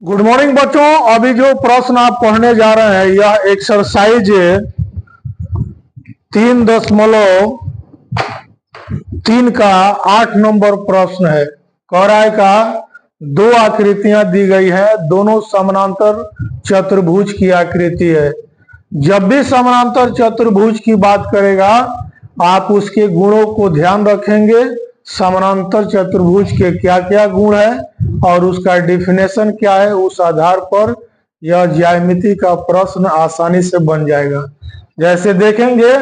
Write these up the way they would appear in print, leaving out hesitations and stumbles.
Good morning बच्चों। अभी जो प्रश्न आप पढ़ने जा रहे हैं यह एक्सरसाइज 3.3 का 8 नंबर प्रश्न है। कह रहा है का दो आकृतियां दी गई है, दोनों समानांतर चतुर्भुज की आकृति है। जब भी समानांतर चतुर्भुज की बात करेगा आप उसके गुणों को ध्यान रखेंगे, समानांतर चतुर्भुज के क्या क्या गुण है और उसका डिफिनेशन क्या है, उस आधार पर यह ज्यामिति का प्रश्न आसानी से बन जाएगा। जैसे देखेंगे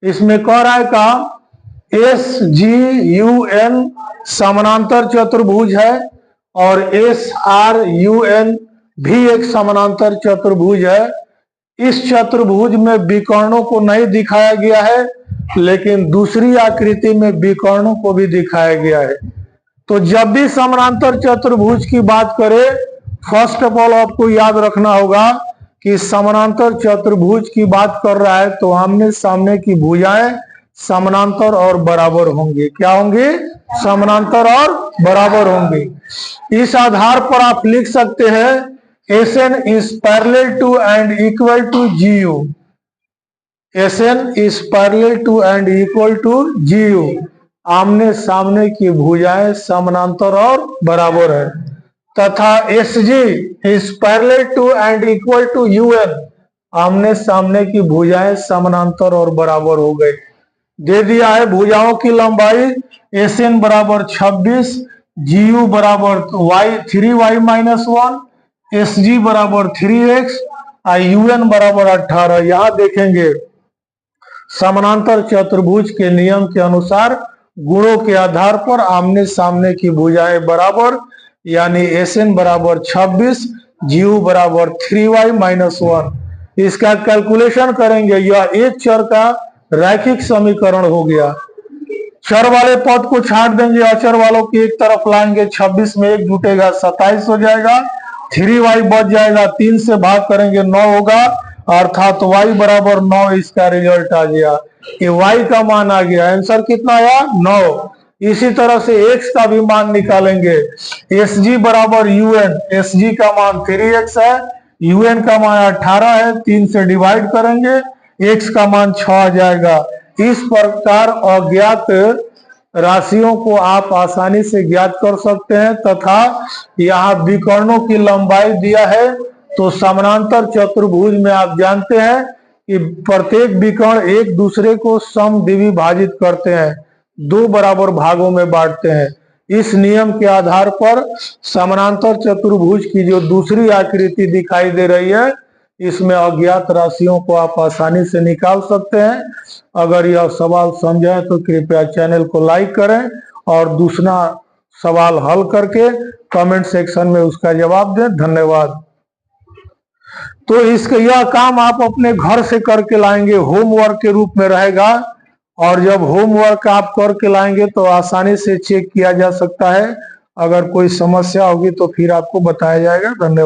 इसमें कह रहा है का SGUN समानांतर चतुर्भुज है और SRUN भी एक समानांतर चतुर्भुज है। इस चतुर्भुज में विकर्णों को नहीं दिखाया गया है, लेकिन दूसरी आकृति में विकर्णों को भी दिखाया गया है। तो जब भी समानांतर चतुर्भुज की बात करें, फर्स्ट ऑफ ऑल आपको याद रखना होगा कि समानांतर चतुर्भुज की बात कर रहा है तो आमने सामने की भुजाएं समानांतर और बराबर होंगे। क्या होंगे? समानांतर और बराबर होंगे। इस आधार पर आप लिख सकते हैं SN is parallel to and equal to GU। SN is parallel to and equal to GU। आमने सामने की भुजाएं समानांतर और बराबर है। तथा SG is parallel to and equal to UN। आमने सामने की भुजाएं समानांतर और बराबर हो गई। दे दिया है भुजाओं की लंबाई SN बराबर 26, GU बराबर 3y-1, SG बराबर 3x, UN बराबर 18। यहां देखेंगे समानांतर चतुर्भुज के नियम के अनुसार गुणों के आधार पर आमने सामने की भुजाएं बराबर, यानी SN बराबर 26, GU बराबर 3y-1। इसका कैलकुलेशन करेंगे, यह एक चर का रैखिक समीकरण हो गया। चर वाले पद को छाट देंगे, अचर वालों की एक तरफ लाएंगे, 26 में 1 जुटेगा 27 हो जाएगा, 3y बच जाएगा, 3 से भाग करेंगे 9 होगा, अर्थात y बराबर 9 इसका रिजल्ट आ गया। ये y का मान आ गया। आंसर कितना आया? 9। इसी तरह से x का भी मान निकालेंगे। SG बराबर UN, SG का मान 3x है, UN का मान 18 है, 3 से डिवाइड करेंगे, x का मान 6 आ जाएगा। इस प्रकार अज्ञात राशियों को आप आसानी से ज्ञात कर सकते हैं। तथा यहाँ विकर्णों की लंबाई दिया है, तो समानांतर चतुर्भुज में आप जानते हैं कि प्रत्येक विकर्ण एक दूसरे को समद्विभाजित करते हैं, 2 बराबर भागों में बांटते हैं। इस नियम के आधार पर समानांतर चतुर्भुज की जो दूसरी आकृति दिखाई दे रही है, इसमें अज्ञात राशियों को आप आसानी से निकाल सकते हैं। अगर यह सवाल समझे तो कृपया चैनल को लाइक करें और दूसरा सवाल हल करके कमेंट सेक्शन में उसका जवाब दें। धन्यवाद। तो इसका यह काम आप अपने घर से करके लाएंगे, होमवर्क के रूप में रहेगा, और जब होमवर्क आप करके लाएंगे तो आसानी से चेक किया जा सकता है। अगर कोई समस्या होगी तो फिर आपको बताया जाएगा। धन्यवाद।